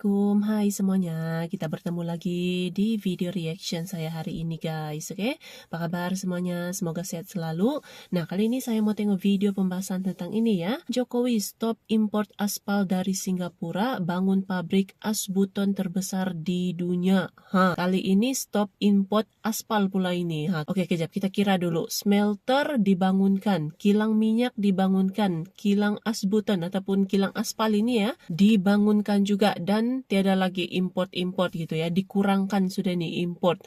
Assalamualaikum, hai semuanya. Kita bertemu lagi di video reaction saya hari ini guys, oke? Apa kabar semuanya? Semoga sehat selalu. Nah, kali ini saya mau tengok video pembahasan tentang ini ya. Jokowi stop import aspal dari Singapura, bangun pabrik as buton terbesar di dunia. Kali ini stop import aspal pula ini. Oke, kejap kita kira dulu. Smelter dibangunkan, kilang minyak dibangunkan, kilang as buton ataupun kilang aspal ini ya dibangunkan juga, dan tiada lagi import-import gitu ya, dikurangkan sudah nih import.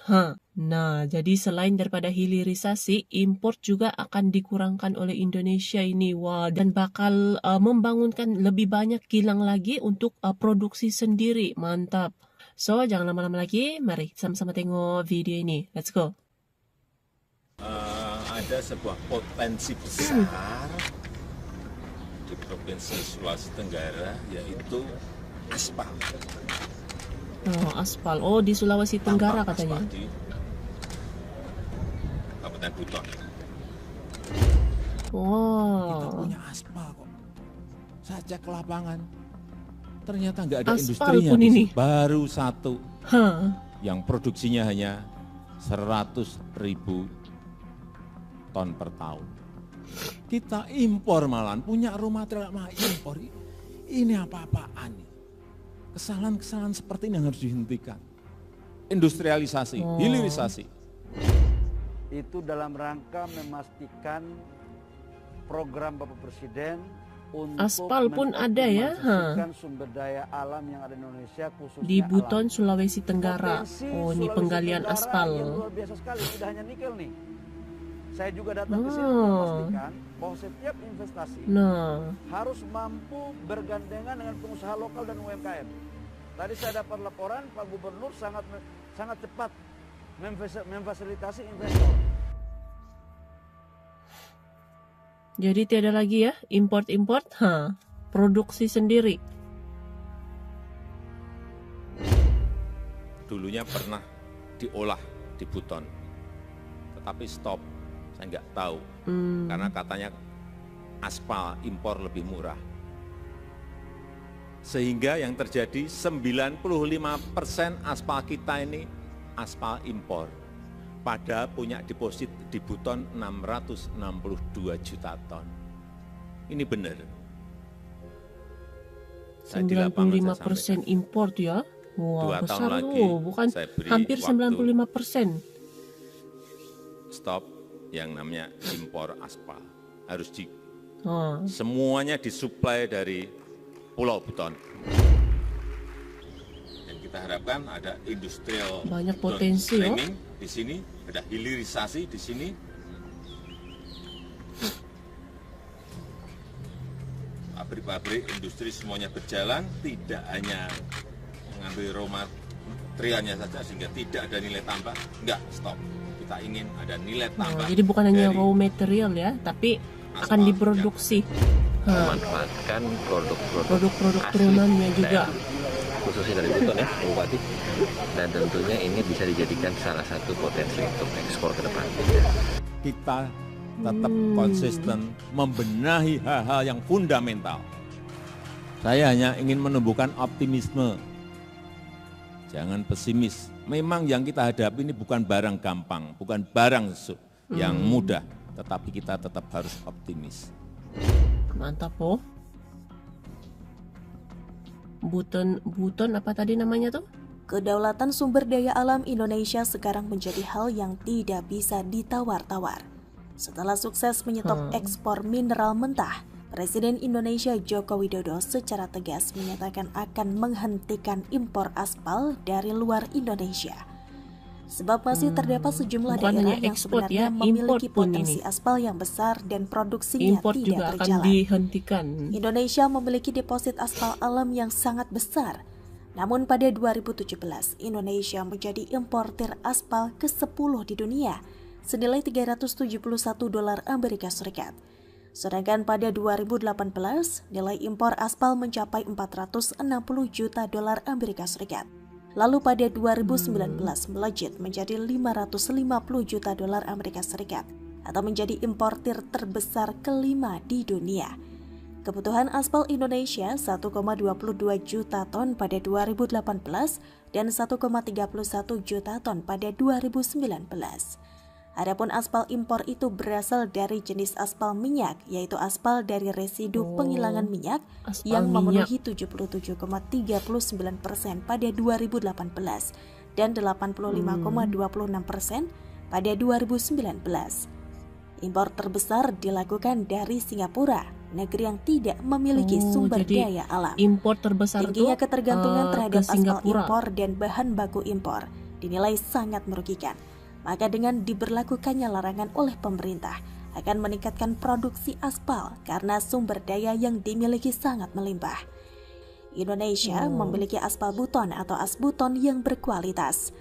Nah, jadi selain daripada hilirisasi, import juga akan dikurangkan oleh Indonesia ini. Wah, dan bakal membangunkan lebih banyak kilang lagi untuk produksi sendiri. Mantap. So, jangan lama-lama lagi, mari sama-sama tengok video ini. Let's go. Ada sebuah potensi besar di Provinsi Sulawesi Tenggara, yaitu aspal. Oh, aspal. Oh, di Sulawesi Tenggara katanya. Aspal di Kabupaten Buton. Kita Oh, punya aspal kok. Saya cek ke lapangan, ternyata nggak ada aspal industrinya pun di ini. sini. Baru satu yang produksinya hanya 100.000 ton per tahun. Kita impor malahan, punya raw material mah impor. Ini apa-apaan nih? Kesalahan-kesalahan seperti ini yang harus dihentikan. Industrialisasi, hilirisasi. Itu dalam rangka memastikan program Bapak Presiden untuk Aspal pun ada ya, mengoptimalisasikan sumber daya alam yang ada di Indonesia, khususnya di Buton, alam. Sulawesi Tenggara. Potensi Oh, ini Sulawesi penggalian Tenggara aspal. yang luar biasa sekali, tidak hanya nikel nih. Saya juga datang ke sini Oh. untuk memastikan bahwa setiap investasi Nah, harus mampu bergandengan dengan pengusaha lokal dan UMKM. Tadi saya dapat laporan Pak Gubernur sangat cepat memfasilitasi investor. jadi tiada lagi ya import-import, produksi sendiri. Dulunya pernah diolah di Buton, tetapi stop. Saya nggak tahu, karena katanya aspal impor lebih murah. Sehingga yang terjadi 95% aspal kita ini aspal impor. Padahal punya deposit di Buton 662 juta ton. Ini benar. Saya di lapangan, saya 95% import ya. Wah, 2 tahun besar lagi loh, bukan saya beri hampir waktu. 95%. Stop yang namanya impor aspal. Harus Ah, semuanya disuplai dari Pulau Buton. Yang kita harapkan ada industrial Banyak potensi, ya. downstreaming di sini, ada hilirisasi di sini. Pabrik-pabrik, industri semuanya berjalan, tidak hanya mengambil raw materialnya saja sehingga tidak ada nilai tambah. Enggak, stop. Kita ingin ada nilai tambah. jadi bukan hanya dari raw material ya, tapi akan aspal, diproduksi. memanfaatkan Produk-produk asli turunannya juga. daerah, khususnya dari Buton ya, Pak Bupati. Dan tentunya ini bisa dijadikan salah satu potensi untuk ekspor ke depan. Kita tetap konsisten membenahi hal-hal yang fundamental. Saya hanya ingin menumbuhkan optimisme. Jangan pesimis. Memang yang kita hadapi ini bukan barang gampang, bukan barang yang mudah, tetapi kita tetap harus optimis. Mantap oh. Buton apa tadi namanya tuh? Kedaulatan sumber daya alam Indonesia sekarang menjadi hal yang tidak bisa ditawar-tawar. Setelah sukses menyetop ekspor mineral mentah, Presiden Indonesia Joko Widodo secara tegas menyatakan akan menghentikan impor aspal dari luar Indonesia. Sebab masih terdapat sejumlah Bukan daerah hanya yang ekspor sebenarnya ya, memiliki import pun potensi ini. aspal yang besar dan produksinya Import tidak juga akan berjalan. dihentikan. Indonesia memiliki deposit aspal alam yang sangat besar. Namun pada 2017, Indonesia menjadi importir aspal ke-10 di dunia, senilai 371 dolar Amerika Serikat. Sedangkan pada 2018, nilai impor aspal mencapai 460 juta dolar Amerika Serikat. Lalu pada 2019 melejit menjadi 550 juta dolar Amerika Serikat atau menjadi importir terbesar kelima di dunia. Kebutuhan aspal Indonesia 1,22 juta ton pada 2018 dan 1,31 juta ton pada 2019. Adapun aspal impor itu berasal dari jenis aspal minyak, yaitu aspal dari residu penghilangan minyak yang memenuhi 77,39% pada 2018 dan 85,26% pada 2019. Impor terbesar dilakukan dari Singapura, negeri yang tidak memiliki sumber daya alam. Impor terbesar Tingginya ketergantungan terhadap aspal Singapura. impor dan bahan baku impor dinilai sangat merugikan. Maka dengan diberlakukannya larangan oleh pemerintah akan meningkatkan produksi aspal karena sumber daya yang dimiliki sangat melimpah. Indonesia memiliki aspal buton atau asbuton yang berkualitas.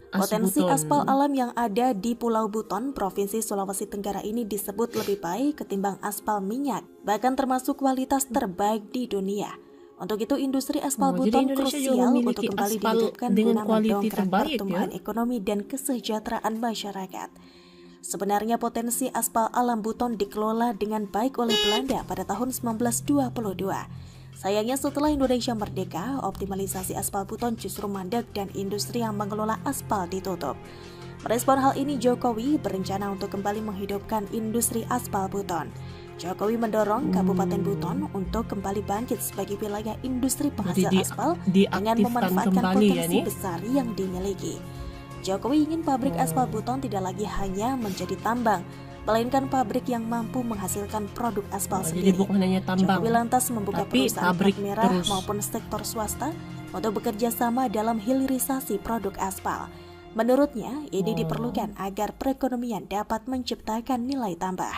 Potensi aspal alam yang ada di Pulau Buton, Provinsi Sulawesi Tenggara ini disebut lebih baik ketimbang aspal minyak, bahkan termasuk kualitas terbaik di dunia. Untuk itu industri aspal buton krusial untuk kembali dihidupkan guna mendongkrak pertumbuhan ekonomi dan kesejahteraan masyarakat. Sebenarnya potensi aspal alam buton dikelola dengan baik oleh Belanda pada tahun 1922. Sayangnya setelah Indonesia merdeka, optimalisasi aspal buton justru mandek dan industri yang mengelola aspal ditutup. Merespon hal ini, Jokowi berencana untuk kembali menghidupkan industri aspal buton. Jokowi mendorong Kabupaten Buton untuk kembali bangkit sebagai wilayah industri penghasil aspal dengan memanfaatkan potensi besar yang dimiliki. Jokowi ingin pabrik aspal Buton tidak lagi hanya menjadi tambang, melainkan pabrik yang mampu menghasilkan produk aspal sendiri. Jadi bukan hanya tambang, Jokowi lantas membuka perusahaan plat merah maupun sektor swasta untuk bekerja sama dalam hilirisasi produk aspal. Menurutnya, ini diperlukan agar perekonomian dapat menciptakan nilai tambah.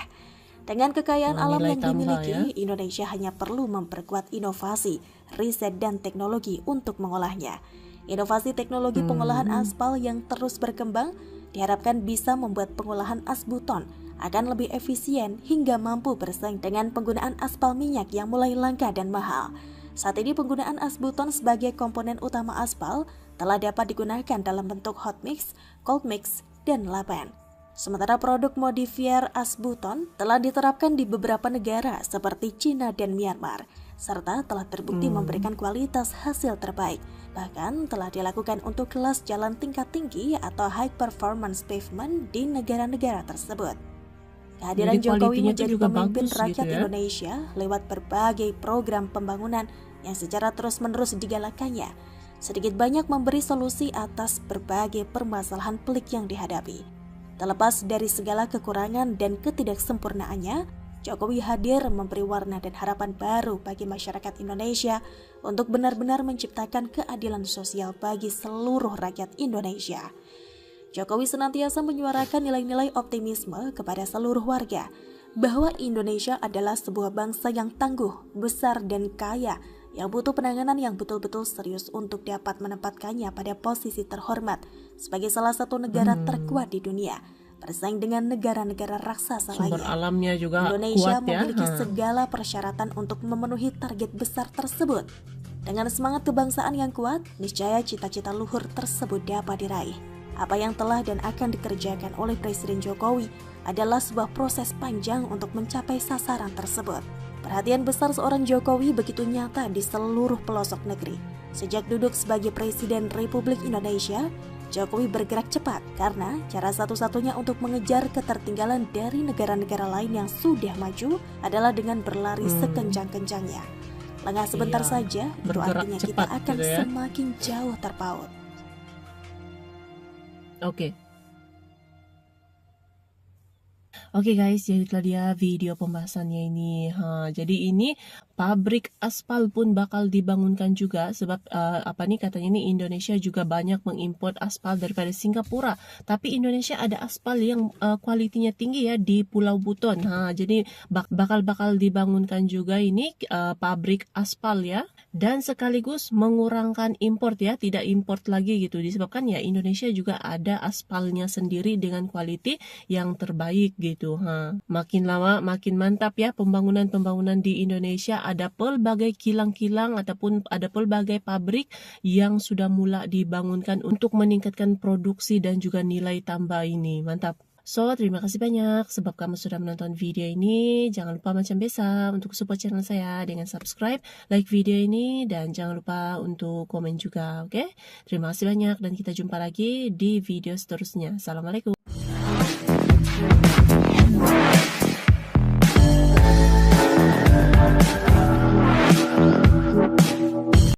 Dengan kekayaan alam yang dimiliki, Indonesia hanya perlu memperkuat inovasi, riset, dan teknologi untuk mengolahnya. Inovasi teknologi pengolahan aspal yang terus berkembang diharapkan bisa membuat pengolahan asbuton akan lebih efisien hingga mampu bersaing dengan penggunaan aspal minyak yang mulai langka dan mahal. Saat ini penggunaan asbuton sebagai komponen utama aspal telah dapat digunakan dalam bentuk hot mix, cold mix, dan laban. Sementara produk modifier asbuton telah diterapkan di beberapa negara seperti China dan Myanmar, serta telah terbukti memberikan kualitas hasil terbaik. Bahkan telah dilakukan untuk kelas jalan tingkat tinggi atau high performance pavement di negara-negara tersebut. Kehadiran Jokowi menjadi pemimpin rakyat Indonesia lewat berbagai program pembangunan yang secara terus-menerus digalakannya, sedikit banyak memberi solusi atas berbagai permasalahan pelik yang dihadapi. Terlepas dari segala kekurangan dan ketidaksempurnaannya, Jokowi hadir memberi warna dan harapan baru bagi masyarakat Indonesia untuk benar-benar menciptakan keadilan sosial bagi seluruh rakyat Indonesia. Jokowi senantiasa menyuarakan nilai-nilai optimisme kepada seluruh warga bahwa Indonesia adalah sebuah bangsa yang tangguh, besar, dan kaya yang butuh penanganan yang betul-betul serius untuk dapat menempatkannya pada posisi terhormat sebagai salah satu negara terkuat di dunia, bersaing dengan negara-negara raksasa Sumber lainnya. alamnya juga Indonesia kuat, memiliki segala persyaratan untuk memenuhi target besar tersebut. Dengan semangat kebangsaan yang kuat, niscaya cita-cita luhur tersebut dapat diraih. Apa yang telah dan akan dikerjakan oleh Presiden Jokowi adalah sebuah proses panjang untuk mencapai sasaran tersebut. Perhatian besar seorang Jokowi begitu nyata di seluruh pelosok negeri. Sejak duduk sebagai Presiden Republik Indonesia, Jokowi bergerak cepat karena cara satu-satunya untuk mengejar ketertinggalan dari negara-negara lain yang sudah maju adalah dengan berlari sekencang-kencangnya. Lengah sebentar saja, itu artinya kita akan semakin jauh terpaut. Oke guys, jadi itulah dia video pembahasannya ini. Jadi ini pabrik aspal pun bakal dibangunkan juga sebab katanya ini Indonesia juga banyak mengimpor aspal daripada Singapura. Tapi Indonesia ada aspal yang kualitinya tinggi ya di Pulau Buton. Jadi bakal dibangunkan juga ini pabrik aspal ya, dan sekaligus mengurangkan import ya, tidak import lagi gitu. Disebabkan ya Indonesia juga ada aspalnya sendiri dengan kualiti yang terbaik gitu. Makin lama makin mantap ya pembangunan di Indonesia. Ada pelbagai kilang-kilang ataupun ada pelbagai pabrik yang sudah mula dibangunkan untuk meningkatkan produksi dan juga nilai tambah ini. Mantap. So, terima kasih banyak sebab kamu sudah menonton video ini. Jangan lupa macam biasa untuk support channel saya dengan subscribe, like video ini, dan jangan lupa untuk komen juga, oke? Terima kasih banyak dan kita jumpa lagi di video seterusnya. Assalamualaikum.